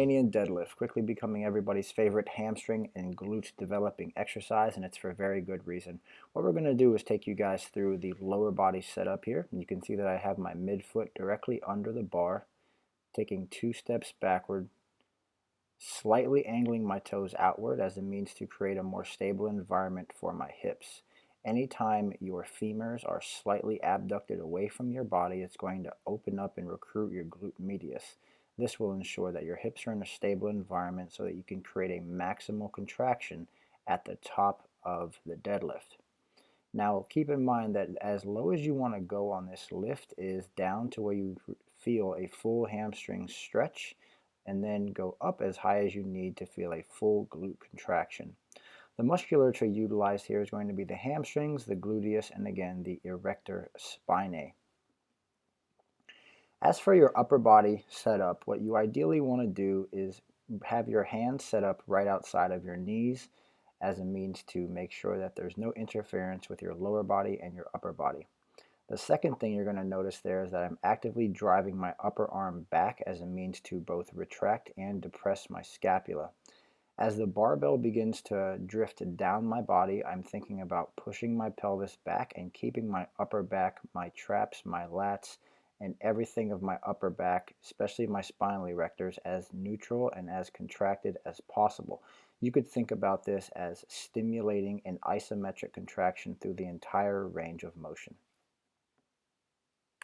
Romanian deadlift, quickly becoming everybody's favorite hamstring and glute developing exercise, and it's for very good reason. What we're going to do is take you guys through the lower body setup here. And you can see that I have my midfoot directly under the bar, taking 2 steps backward, slightly angling my toes outward as a means to create a more stable environment for my hips. Anytime your femurs are slightly abducted away from your body, it's going to open up and recruit your glute medius. This will ensure that your hips are in a stable environment so that you can create a maximal contraction at the top of the deadlift. Now keep in mind that as low as you want to go on this lift is down to where you feel a full hamstring stretch, and then go up as high as you need to feel a full glute contraction. The musculature utilized here is going to be the hamstrings, the gluteus, and again the erector spinae. As for your upper body setup, what you ideally want to do is have your hands set up right outside of your knees as a means to make sure that there's no interference with your lower body and your upper body. The second thing you're going to notice there is that I'm actively driving my upper arm back as a means to both retract and depress my scapula. As the barbell begins to drift down my body, I'm thinking about pushing my pelvis back and keeping my upper back, my traps, my lats, and everything of my upper back, especially my spinal erectors, as neutral and as contracted as possible. You could think about this as stimulating an isometric contraction through the entire range of motion.